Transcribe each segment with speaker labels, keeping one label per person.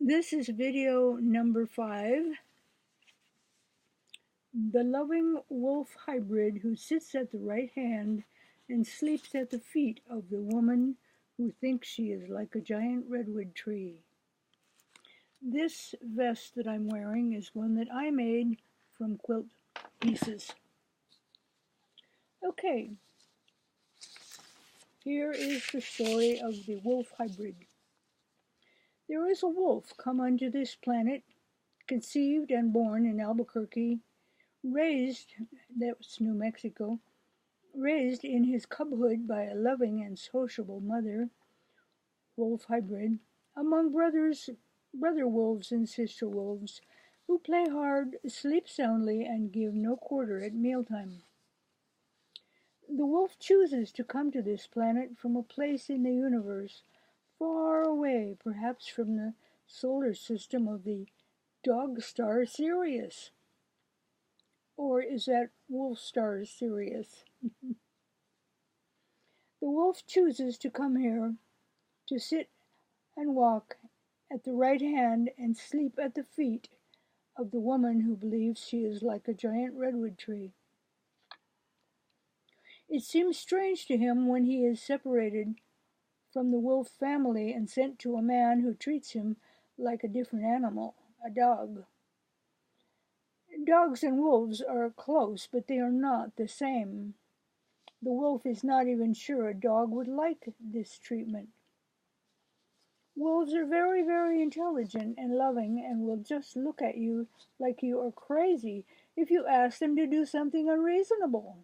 Speaker 1: This is video number 5. The loving wolf hybrid who sits at the right hand and sleeps at the feet of the woman who thinks she is like a giant redwood tree. This vest that I'm wearing is one that I made from quilt pieces. Okay, here is the story of the wolf hybrid. There is a wolf come unto this planet, conceived and born in Albuquerque, raised, that's New Mexico, raised in his cubhood by a loving and sociable mother, wolf hybrid, among brother wolves and sister wolves, who play hard, sleep soundly, and give no quarter at mealtime. The wolf chooses to come to this planet from a place in the universe, far away, perhaps from the solar system of the dog star Sirius. Or is that wolf star Sirius? The wolf chooses to come here, to sit and walk at the right hand and sleep at the feet of the woman who believes she is like a giant redwood tree. It seems strange to him when he is separated from the wolf family and sent to a man who treats him like a different animal, a dog. Dogs and wolves are close, but they are not the same. The wolf is not even sure a dog would like this treatment. Wolves are very, very intelligent and loving and will just look at you like you are crazy if you ask them to do something unreasonable.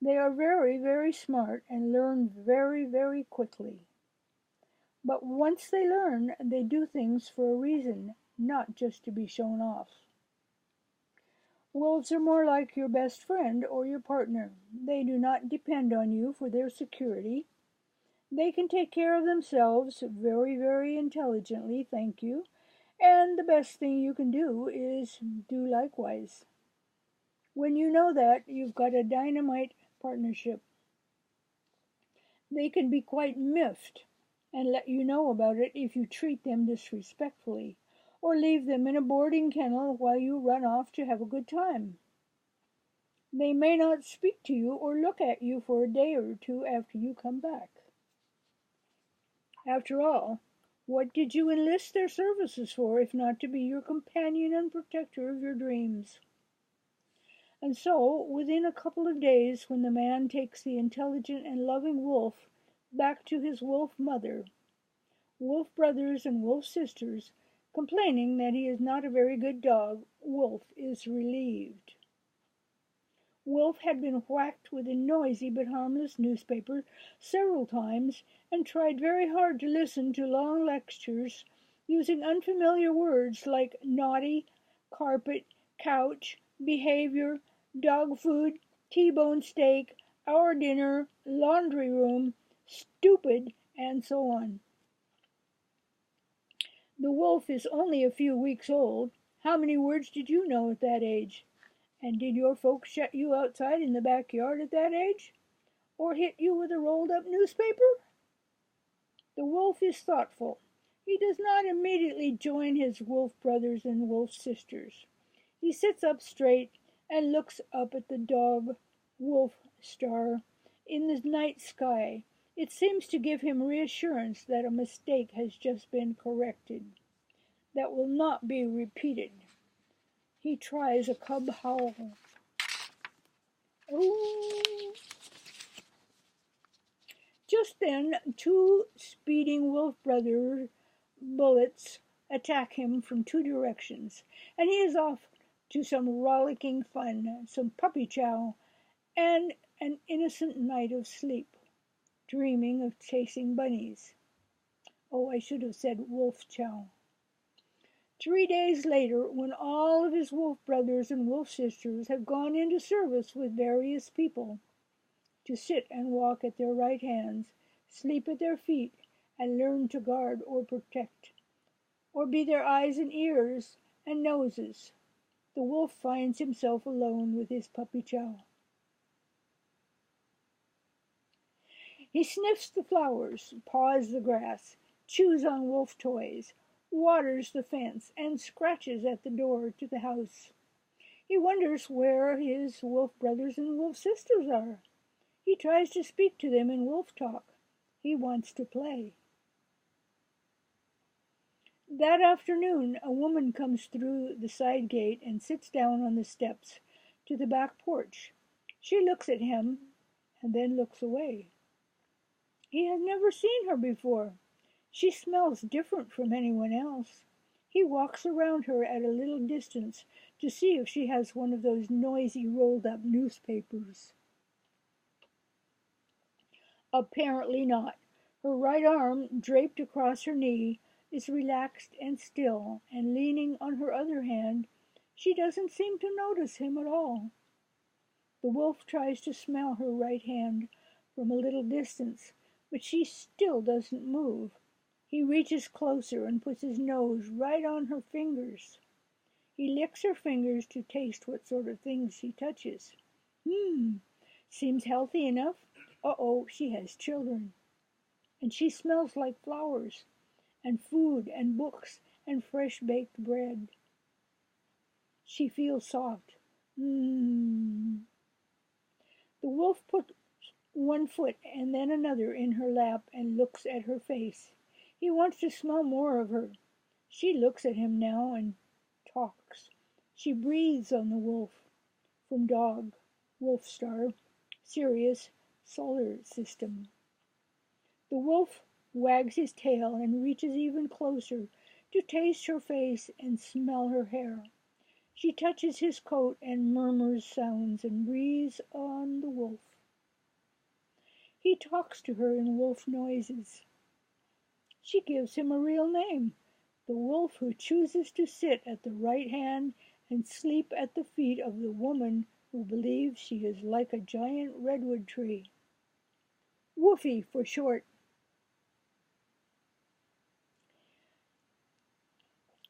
Speaker 1: They are very, very smart and learn very, very quickly. But once they learn, they do things for a reason, not just to be shown off. Wolves are more like your best friend or your partner. They do not depend on you for their security. They can take care of themselves very, very intelligently, thank you. And the best thing you can do is do likewise. When you know that, you've got a dynamite partnership. They can be quite miffed and let you know about it if you treat them disrespectfully, or leave them in a boarding kennel while you run off to have a good time. They may not speak to you or look at you for a day or two after you come back. After all, what did you enlist their services for if not to be your companion and protector of your dreams? And so, within a couple of days, when the man takes the intelligent and loving wolf back to his wolf mother, wolf brothers and wolf sisters, complaining that he is not a very good dog, Wolf is relieved. Wolf had been whacked with a noisy but harmless newspaper several times and tried very hard to listen to long lectures using unfamiliar words like naughty, carpet, couch, behavior, dog food, T-bone steak, our dinner, laundry room, stupid, and so on. The wolf is only a few weeks old. How many words did you know at that age? And did your folks shut you outside in the backyard at that age? Or hit you with a rolled-up newspaper? The wolf is thoughtful. He does not immediately join his wolf brothers and wolf sisters. He sits up straight and looks up at the dog wolf star in the night sky. It seems to give him reassurance that a mistake has just been corrected, that will not be repeated. He tries a cub howl. Ooh. Just then, 2 speeding wolf brother bullets attack him from 2 directions, and he is off to some rollicking fun, some puppy chow, and an innocent night of sleep, dreaming of chasing bunnies. Oh, I should have said wolf chow. 3 days later, when all of his wolf brothers and wolf sisters have gone into service with various people, to sit and walk at their right hands, sleep at their feet, and learn to guard or protect, or be their eyes and ears and noses, the wolf finds himself alone with his puppy chow. He sniffs the flowers, paws the grass, chews on wolf toys, waters the fence, and scratches at the door to the house. He wonders where his wolf brothers and wolf sisters are. He tries to speak to them in wolf talk. He wants to play. That afternoon, a woman comes through the side gate and sits down on the steps to the back porch. She looks at him and then looks away. He has never seen her before. She smells different from anyone else. He walks around her at a little distance to see if she has one of those noisy rolled-up newspapers. Apparently not. Her right arm, draped across her knee, is relaxed and still, and leaning on her other hand, she doesn't seem to notice him at all. The wolf tries to smell her right hand from a little distance, but she still doesn't move. He reaches closer and puts his nose right on her fingers. He licks her fingers to taste what sort of things she touches. Seems healthy enough. Uh-oh, she has children. And she smells like flowers, and food, and books, and fresh baked bread. She feels soft. The wolf puts one foot and then another in her lap and looks at her face. He wants to smell more of her. She looks at him now and talks. She breathes on the wolf. From dog, wolf star, Sirius, solar system. The wolf wags his tail and reaches even closer to taste her face and smell her hair. She touches his coat and murmurs sounds and breathes on the wolf. He talks to her in wolf noises. She gives him a real name, the wolf who chooses to sit at the right hand and sleep at the feet of the woman who believes she is like a giant redwood tree. WOOFY for short.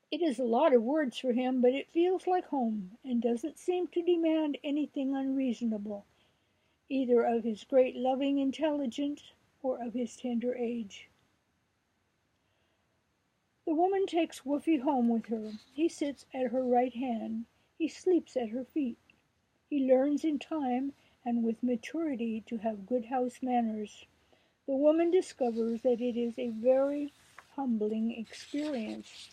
Speaker 1: It is a lot of words for him, but it feels like home and doesn't seem to demand anything unreasonable, either of his great loving intelligence or of his tender age. The woman takes WOOFY home with her. He sits at her right hand. He sleeps at her feet. He learns in time and with maturity to have good house manners. The woman discovers that it is a very humbling experience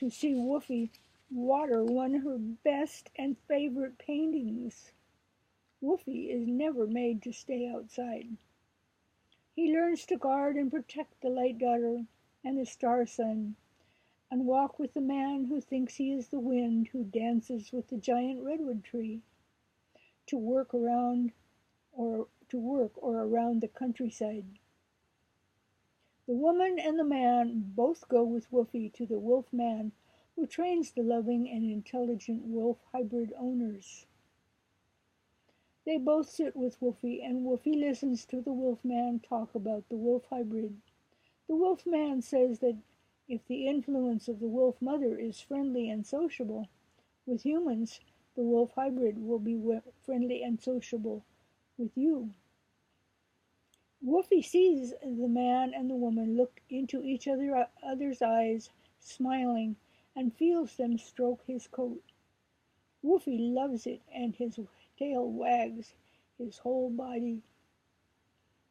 Speaker 1: to see WOOFY water one of her best and favorite paintings. WOOFY is never made to stay outside. He learns to guard and protect the light daughter and the star sun, and walk with the man who thinks he is the wind who dances with the giant redwood tree, to work or around the countryside. The woman and the man both go with WOOFY to the wolf man who trains the loving and intelligent wolf hybrid owners. They both sit with WOOFY, and WOOFY listens to the wolf man talk about the wolf hybrid. The wolf man says that if the influence of the wolf mother is friendly and sociable with humans, the wolf hybrid will be friendly and sociable with you. WOOFY sees the man and the woman look into each other's eyes, smiling, and feels them stroke his coat. WOOFY loves it, and his tail wags his whole body.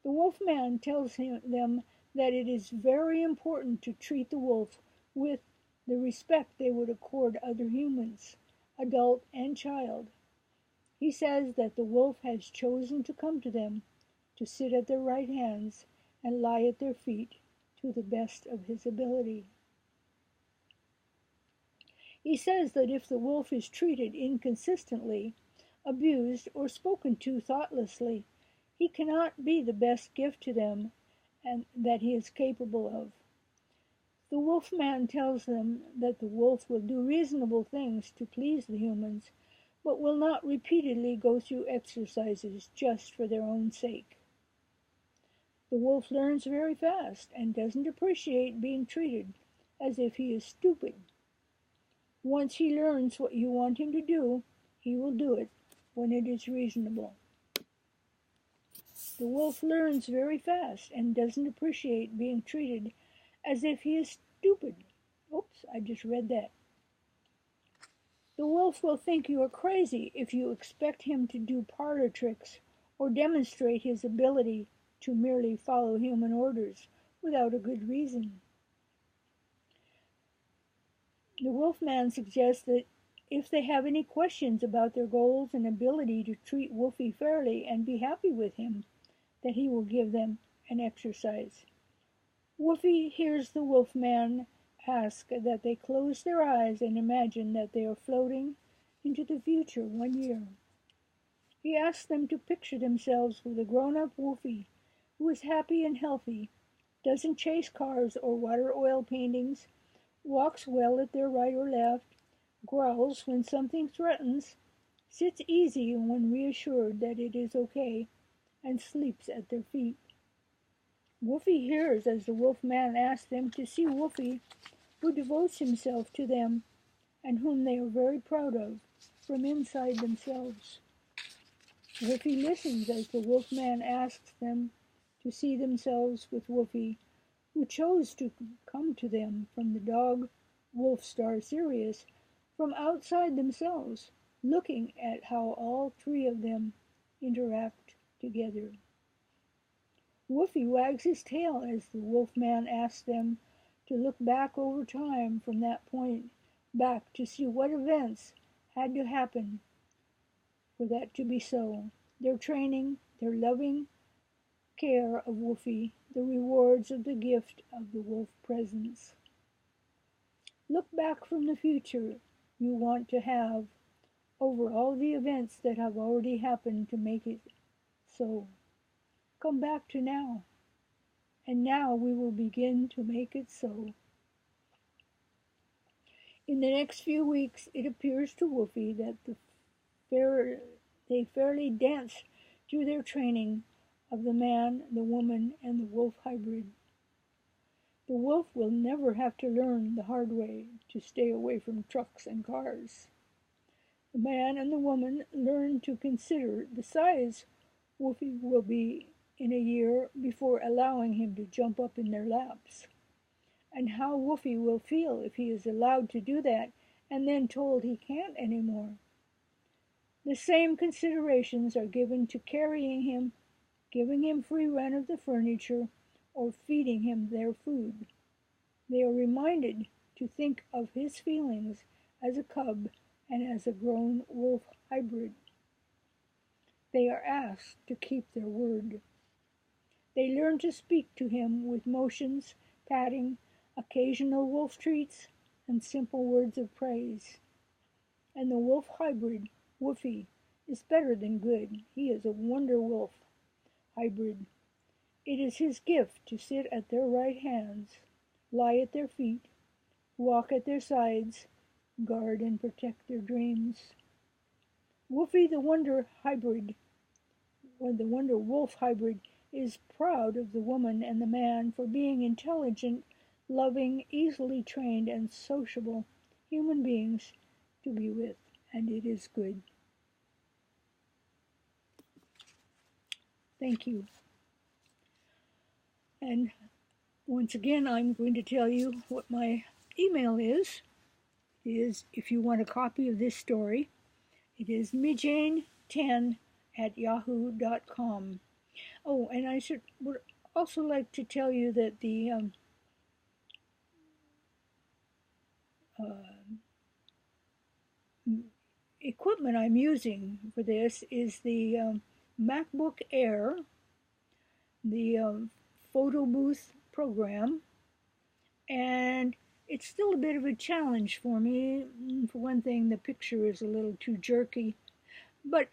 Speaker 1: The wolf man tells them that it is very important to treat the wolf with the respect they would accord other humans, adult and child. He says that the wolf has chosen to come to them, to sit at their right hands and lie at their feet to the best of his ability. He says that if the wolf is treated inconsistently, abused, or spoken to thoughtlessly, he cannot be the best gift to them and that he is capable of. The wolf man tells them that the wolf will do reasonable things to please the humans, but will not repeatedly go through exercises just for their own sake. The wolf learns very fast and doesn't appreciate being treated as if he is stupid. Once he learns what you want him to do, he will do it when it is reasonable. The wolf learns very fast and doesn't appreciate being treated as if he is stupid. Oops, I just read that. The wolf will think you are crazy if you expect him to do parlor tricks or demonstrate his ability to merely follow human orders without a good reason. The wolfman suggests that if they have any questions about their goals and ability to treat Woofy fairly and be happy with him, that he will give them an exercise. Woofy hears the wolfman ask that they close their eyes and imagine that they are floating into the future 1 year. He asks them to picture themselves with a grown-up Woofy who is happy and healthy, doesn't chase cars or water oil paintings, walks well at their right or left, growls when something threatens, sits easy when reassured that it is okay, and sleeps at their feet. Woofy hears as the wolfman asks them to see Woofy, who devotes himself to them and whom they are very proud of, from inside themselves. Woofy listens as the wolfman asks them to see themselves with Woofy, who chose to come to them from the dog wolf star Sirius, from outside themselves, looking at how all three of them interact together. Woofy wags his tail as the wolfman asks them to look back over time from that point back to see what events had to happen for that to be so. Their training, their loving care of Woofy, the rewards of the gift of the wolf presence. Look back from the future you want to have over all the events that have already happened to make it so. Come back to now, and now we will begin to make it so. In the next few weeks, it appears to Woofy that they fairly dance through their training of the man, the woman, and the wolf hybrid. The wolf will never have to learn the hard way to stay away from trucks and cars. The man and the woman learn to consider the size Woofy will be in a year before allowing him to jump up in their laps, and how Woofy will feel if he is allowed to do that and then told he can't anymore. The same considerations are given to carrying him, giving him free run of the furniture, or feeding him their food. They are reminded to think of his feelings as a cub and as a grown wolf hybrid. They are asked to keep their word. They learn to speak to him with motions, patting, occasional wolf treats, and simple words of praise. And the wolf hybrid, Woofy, is better than good. He is a wonder wolf hybrid. It is his gift to sit at their right hands, lie at their feet, walk at their sides, guard and protect their dreams. Woofy the wonder hybrid, or the wonder wolf hybrid, is proud of the woman and the man for being intelligent, loving, easily trained, and sociable human beings to be with, and it is good. Thank you. And once again, I'm going to tell you what my email is. If you want a copy of this story, it is MomJane10@yahoo.com. Oh, and I would also like to tell you that the equipment I'm using for this is the MacBook Air, the photo booth program, and it's still a bit of a challenge for me. For one thing, the picture is a little too jerky, but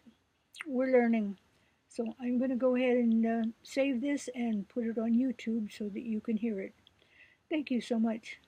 Speaker 1: we're learning. So I'm going to go ahead and save this and put it on YouTube so that you can hear it. Thank you so much.